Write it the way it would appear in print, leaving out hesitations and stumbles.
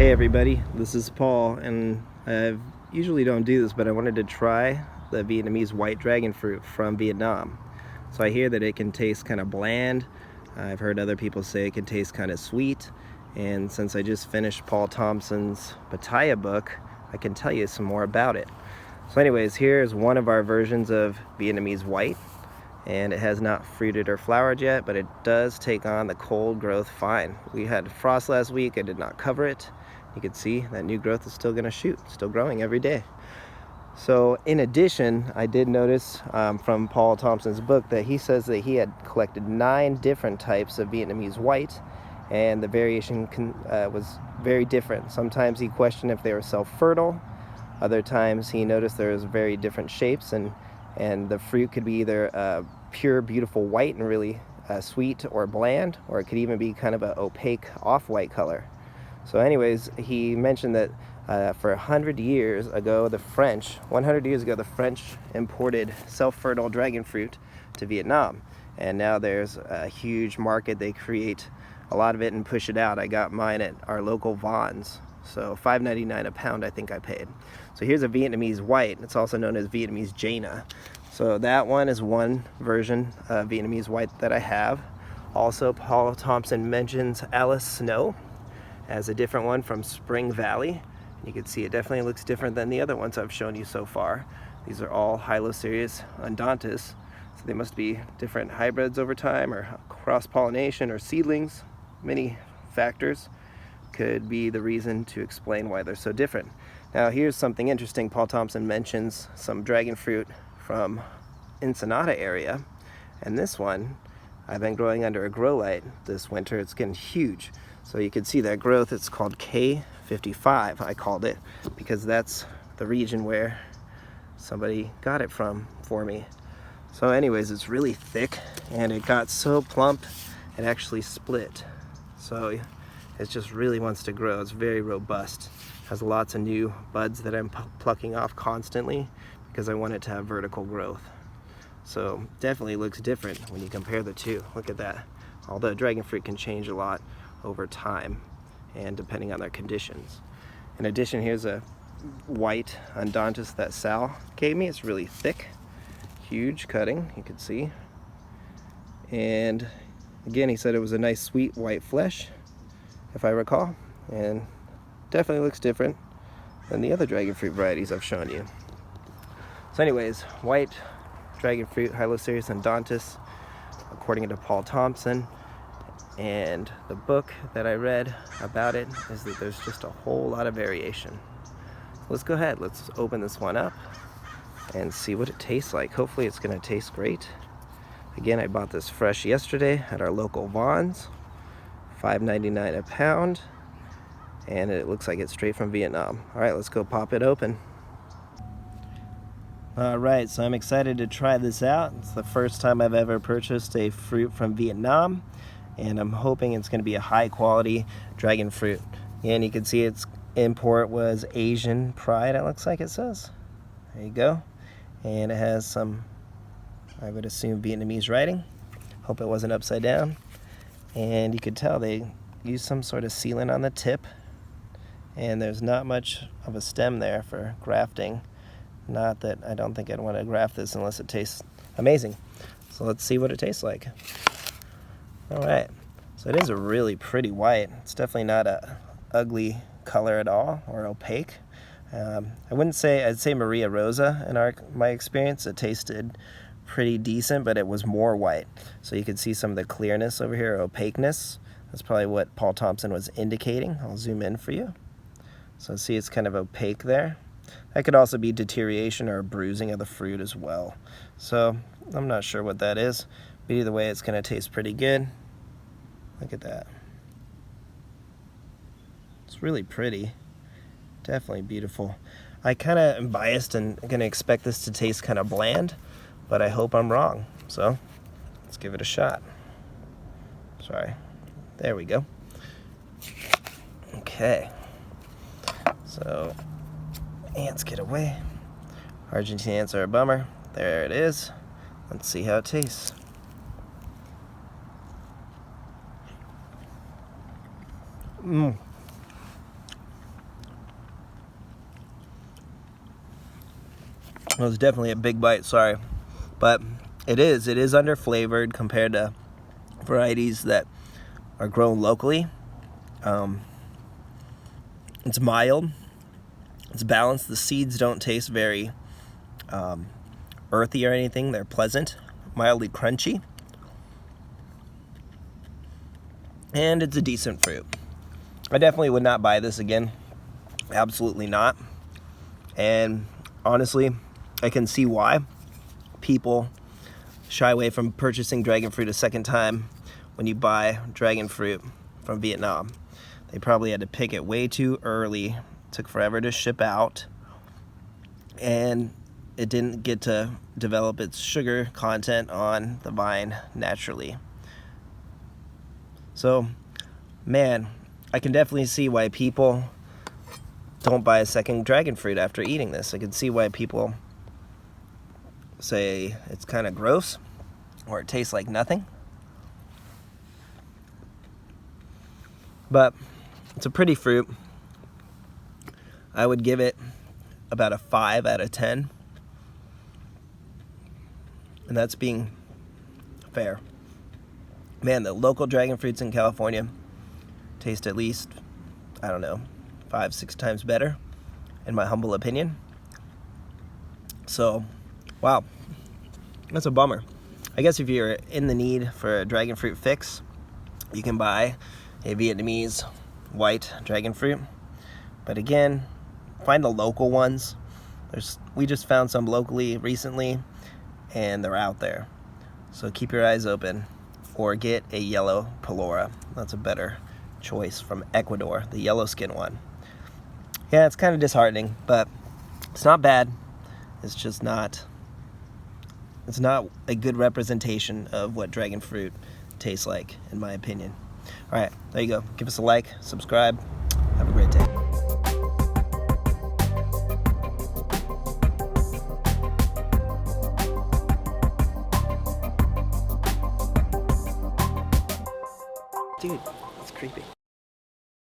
Hey everybody, this is Paul, and I usually don't do this, but I wanted to try the Vietnamese white dragon fruit from Vietnam. So I hear that it can taste kind of bland. I've heard other people say it can taste kind of sweet, and since I just finished Paul Thompson's Pattaya book, I can tell you some more about it. So anyways, here's one of our versions of Vietnamese white, and it has not fruited or flowered yet, but it does take on the cold growth fine. We had frost last week. I did not cover it. You can see that new growth is still going to shoot, still growing every day. So in addition, I did notice from Paul Thompson's book that he says that he had collected 9 different types of Vietnamese white, and the variation was very different. Sometimes he questioned if they were self-fertile. Other times he noticed there was very different shapes, and the fruit could be either pure, beautiful white and really sweet or bland, or it could even be kind of an opaque off-white color. So anyways, he mentioned that for 100 years ago, the French imported self-fertile dragon fruit to Vietnam. And now there's a huge market. They create a lot of it and push it out. I got mine at our local Vons. So $5.99 a pound I think I paid. So here's a Vietnamese white. It's also known as Vietnamese Jaina. So that one is one version of Vietnamese white that I have. Also, Paul Thompson mentions Alice Snow as a different one from Spring Valley. You can see it definitely looks different than the other ones I've shown you so far. These are all Hylocereus undontis, so they must be different hybrids over time, or cross-pollination, or seedlings. Many factors could be the reason to explain why they're so different. Now here's something interesting. Paul Thompson mentions some dragon fruit from Ensenada area, and this one I've been growing under a grow light this winter. It's getting huge. So you can see that growth. It's called K55, I called it, because that's the region where somebody got it from for me. So anyways, it's really thick, and it got so plump it actually split. So it just really wants to grow. It's very robust. Has lots of new buds that I'm plucking off constantly because I want it to have vertical growth. So definitely looks different when you compare the two. Look at that. Although dragon fruit can change a lot over time and depending on their conditions. In addition, here's a white undontis that Sal gave me. It's really thick, huge cutting, you can see. And again, he said it was a nice sweet white flesh, if I recall, and definitely looks different than the other dragon fruit varieties I've shown you. So anyways, white dragon fruit, Hylocereus undontis, according to Paul Thompson. And the book that I read about it is that there's just a whole lot of variation. Let's go ahead, let's open this one up and see what it tastes like. Hopefully it's gonna taste great. Again, I bought this fresh yesterday at our local Vons, $5.99 a pound, and it looks like it's straight from Vietnam. All right, let's go pop it open. All right, so I'm excited to try this out. It's the first time I've ever purchased a fruit from Vietnam, and I'm hoping it's going to be a high quality dragon fruit. And you can see its import was Asian Pride, it looks like it says. There you go. And it has some, I would assume, Vietnamese writing. Hope it wasn't upside down. And you could tell they used some sort of sealant on the tip, and there's not much of a stem there for grafting. Not that I don't think I'd want to graft this unless it tastes amazing. So let's see what it tastes like. All right, so it is a really pretty white. It's definitely not a ugly color at all, or opaque. I wouldn't say, I'd say Maria Rosa in my experience. It tasted pretty decent, but it was more white. So you could see some of the clearness over here, opaqueness. That's probably what Paul Thompson was indicating. I'll zoom in for you. So see, it's kind of opaque there. That could also be deterioration or bruising of the fruit as well. So I'm not sure what that is, but either way, it's going to taste pretty good. Look at that. It's really pretty. Definitely beautiful. I kind of am biased and going to expect this to taste kind of bland, but I hope I'm wrong. So let's give it a shot. Sorry. There we go. Okay. So ants get away. Argentine ants are a bummer. There it is. Let's see how it tastes. It was definitely a big bite, sorry. But it is under flavored compared to varieties that are grown locally. It's mild, it's balanced. The seeds don't taste very earthy or anything. They're pleasant, mildly crunchy, and it's a decent fruit. I definitely would not buy this again. Absolutely not. And honestly, I can see why people shy away from purchasing dragon fruit a second time when you buy dragon fruit from Vietnam. They probably had to pick it way too early. It took forever to ship out, and it didn't get to develop its sugar content on the vine naturally. So, man, I can definitely see why people don't buy a second dragon fruit after eating this. I can see why people say it's kind of gross or it tastes like nothing. But it's a pretty fruit. I would give it about a 5 out of 10. And that's being fair. Man, the local dragon fruits in California taste at least, I don't know, 5-6 times better, in my humble opinion. So, wow, that's a bummer. I guess if you're in the need for a dragon fruit fix, you can buy a Vietnamese white dragon fruit. But again, find the local ones. We just found some locally recently, and they're out there. So keep your eyes open, or get a yellow Pelora. That's a better choice from Ecuador, the yellow skin one. Yeah, it's kind of disheartening, but it's not bad. It's just not, it's not a good representation of what dragon fruit tastes like, in my opinion. All right, there you go. Give us a like, subscribe. Have a great day. Dude, it's creepy.